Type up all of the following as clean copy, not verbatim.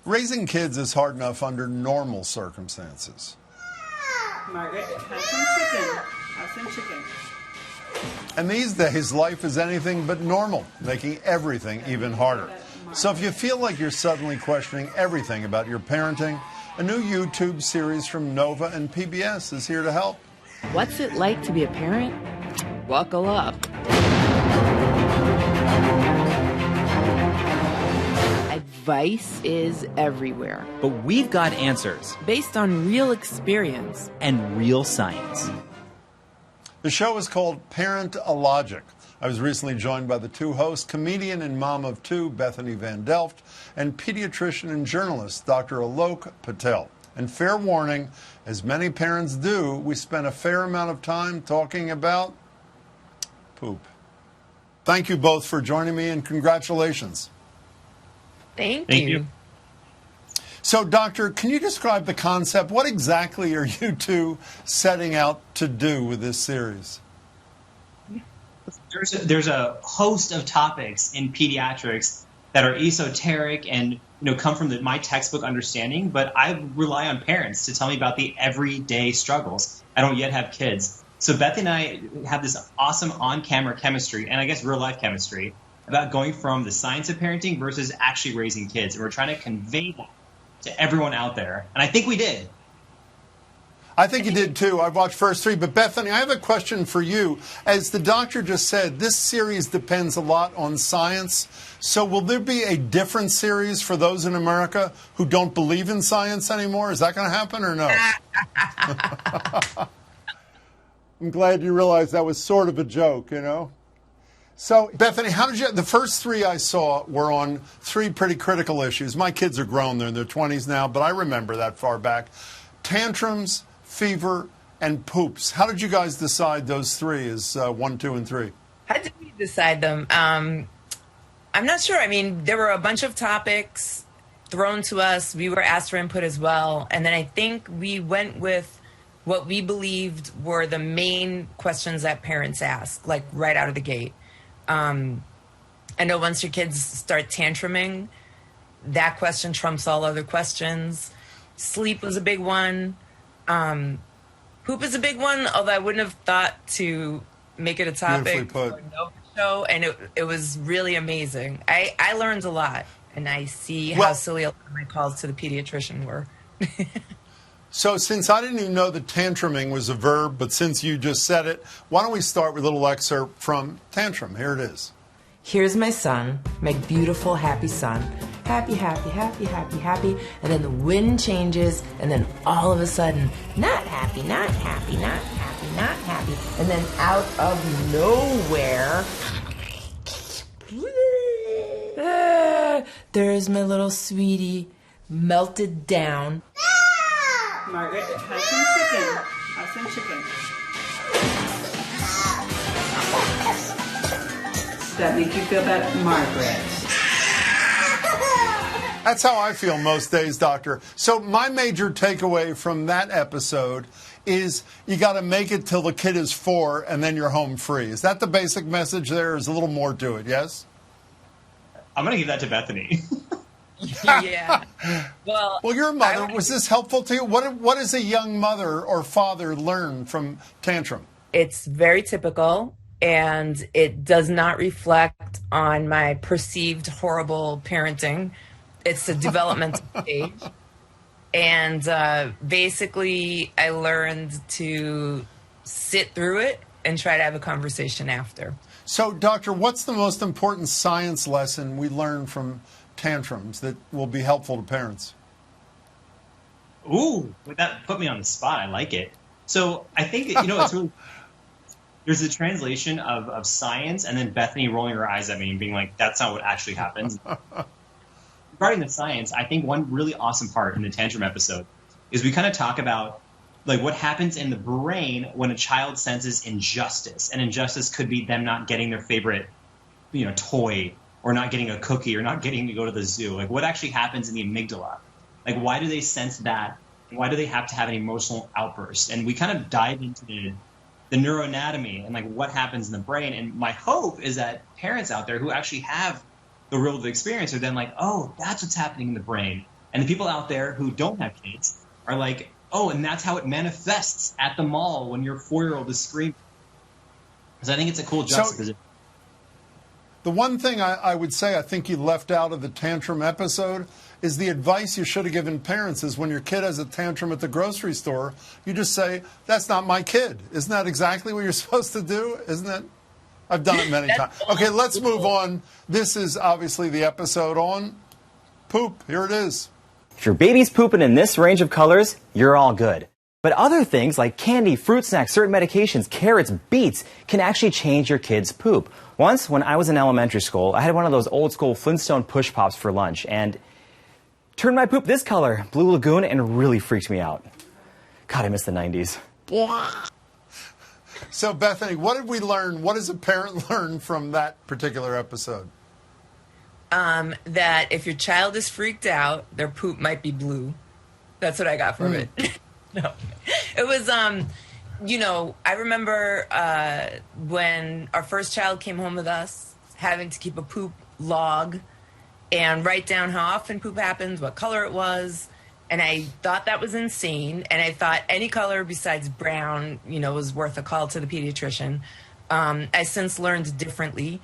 Raising kids is hard enough under normal circumstances. Margaret, have some chicken. Have some chicken. And these days, life is anything but normal, making everything even harder. So if you feel like you're suddenly questioning everything about your parenting, a new YouTube series from NOVA and PBS is here to help. What's it like to be a parent? Buckle up. Advice is everywhere. But we've got answers. Based on real experience. And real science. The show is called Parentalogic. I was recently joined by the two hosts, comedian and mom of two, Bethany Van Delft, and pediatrician and journalist, Dr. Alok Patel. And fair warning, as many parents do, we spend a fair amount of time talking about poop. Thank you both for joining me, and congratulations. Thank you. So, Doctor, can you describe the concept? What exactly are you two setting out to do with this series? There's a host of topics in pediatrics that are esoteric and come from my textbook understanding, but I rely on parents to tell me about the everyday struggles. I don't yet have kids. So Beth and I have this awesome on-camera chemistry, and I guess real-life chemistry, about going from the science of parenting versus actually raising kids. And we're trying to convey that to everyone out there. And I think we did. I think you did, too. I've watched first three. But, Bethany, I have a question for you. As the doctor just said, this series depends a lot on science. So will there be a different series for those in America who don't believe in science anymore? Is that going to happen or no? I'm glad you realized that was sort of a joke, So, Bethany, how did the first three I saw were on three pretty critical issues. My kids are grown, they're in their 20s now, but I remember that far back. Tantrums, fever, and poops. How did you guys decide those three as 1, 2, and 3? How did we decide them? I'm not sure. I mean, there were a bunch of topics thrown to us. We were asked for input as well. And then I think we went with what we believed were the main questions that parents ask, like right out of the gate. I know once your kids start tantruming, that question trumps all other questions. Sleep was a big one. Poop is a big one, although I wouldn't have thought to make it a topic for no show, and it was really amazing. I learned a lot, and I see how silly a lot of my calls to the pediatrician were. So since I didn't even know that tantruming was a verb, but since you just said it, why don't we start with a little excerpt from Tantrum. Here it is. Here's my son, my beautiful, happy son. Happy, happy, happy, happy, happy. And then the wind changes, and then all of a sudden, not happy, not happy, not happy, not happy. And then out of nowhere, there's my little sweetie, melted down. Margaret, have some chicken. Have some chicken. Does that make you feel better, Margaret? That's how I feel most days, Doctor. So my major takeaway from that episode is you got to make it till the kid is 4 and then you're home free. Is that the basic message there? Or is a little more to it, yes? I'm going to give that to Bethany. Yeah. Well, you're a mother. Was this helpful to you? What does a young mother or father learn from tantrum? It's very typical, and it does not reflect on my perceived horrible parenting. It's a developmental stage. And basically, I learned to sit through it and try to have a conversation after. So, Doctor, what's the most important science lesson we learn from tantrums that will be helpful to parents? Ooh, that put me on the spot. I like it. So I think that, it's really, there's a translation of science, and then Bethany rolling her eyes at me and being like, that's not what actually happens. Regarding the science, I think one really awesome part in the tantrum episode is we kind of talk about like what happens in the brain when a child senses injustice. And injustice could be them not getting their favorite, toy, or not getting a cookie, or not getting to go to the zoo. Like, what actually happens in the amygdala? Like, why do they sense that? Why do they have to have an emotional outburst? And we kind of dive into the neuroanatomy and, like, what happens in the brain. And my hope is that parents out there who actually have the real experience are then like, oh, that's what's happening in the brain. And the people out there who don't have kids are like, oh, and that's how it manifests at the mall when your 4-year-old is screaming. Because I think it's a cool juxtaposition. The one thing I would say I think you left out of the tantrum episode is the advice you should have given parents is when your kid has a tantrum at the grocery store, you just say, that's not my kid. Isn't that exactly what you're supposed to do? Isn't that? I've done it many times. Okay, let's move on. This is obviously the episode on poop. Here it is. If your baby's pooping in this range of colors, you're all good. But other things like candy, fruit snacks, certain medications, carrots, beets can actually change your kid's poop. Once, when I was in elementary school, I had one of those old school Flintstone push pops for lunch and turned my poop this color, Blue Lagoon, and really freaked me out. God, I miss the 90s. So, Bethany, what did we learn? What does a parent learn from that particular episode? That if your child is freaked out, their poop might be blue. That's what I got from it. No, it was, you know, I remember when our first child came home with us, having to keep a poop log and write down how often poop happens, what color it was. And I thought that was insane. And I thought any color besides brown, you know, was worth a call to the pediatrician. I since learned differently,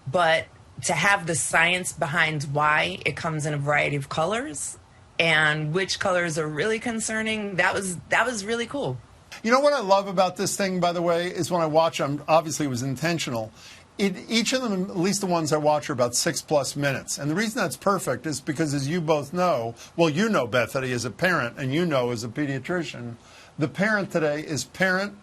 but to have the science behind why it comes in a variety of colors and which colors are really concerning, that was really cool. You know what I love about this thing, by the way, is when I watch them, obviously it was intentional. Each of them, at least the ones I watch, are about 6+ minutes. And the reason that's perfect is because, as you both know, well, you know, Bethany, as a parent, and you know as a pediatrician, the parent today is parent,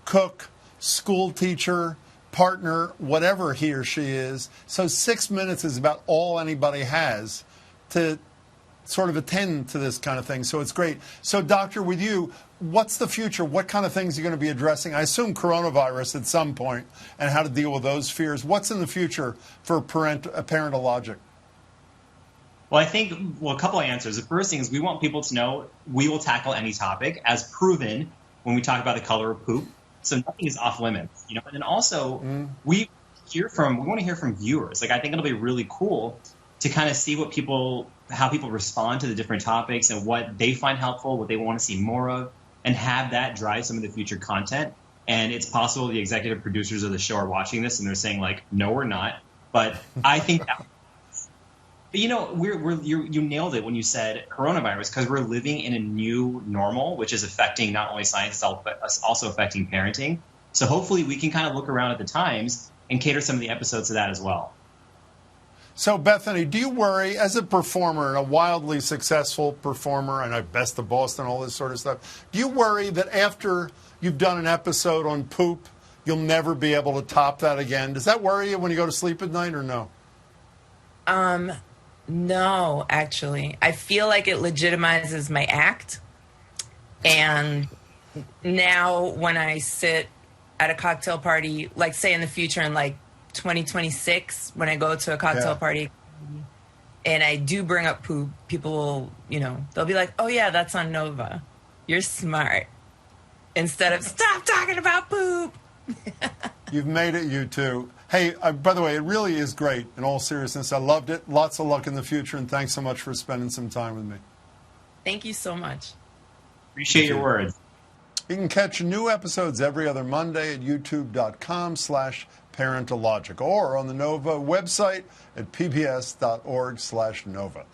cook, school teacher, partner, whatever he or she is. So 6 minutes is about all anybody has to sort of attend to this kind of thing. So it's great. So, Doctor, with you, what's the future? What kind of things are you going to be addressing? I assume coronavirus at some point and how to deal with those fears. What's in the future for Parentalogic? Well, I think, a couple of answers. The first thing is we want people to know we will tackle any topic as proven when we talk about the color of poop. So nothing is off limits, you know. And then also we want to hear from viewers. Like, I think it'll be really cool to kind of see how people respond to the different topics and what they find helpful, what they want to see more of, and have that drive some of the future content. And it's possible the executive producers of the show are watching this and they're saying, like, no, we're not. But I think that, you know, you nailed it when you said coronavirus, because we're living in a new normal, which is affecting not only science itself, but also affecting parenting. So hopefully we can kind of look around at the times and cater some of the episodes to that as well. So, Bethany, do you worry, as a performer and a wildly successful performer, and I Best of Boston, all this sort of stuff, do you worry that after you've done an episode on poop, you'll never be able to top that again? Does that worry you when you go to sleep at night, or no? No, actually. I feel like it legitimizes my act. And now when I sit at a cocktail party, like say in the future in like 2026, when I go to a cocktail party and I do bring up poop, people will, you know, they'll be like, oh yeah, that's on Nova. You're smart. Instead of stop talking about poop. You've made it, you two. Hey, by the way, it really is great, in all seriousness. I loved it. Lots of luck in the future, and thanks so much for spending some time with me. Thank you so much. Appreciate your words. You can catch new episodes every other Monday at youtube.com/Parentalogic or on the NOVA website at pbs.org/NOVA.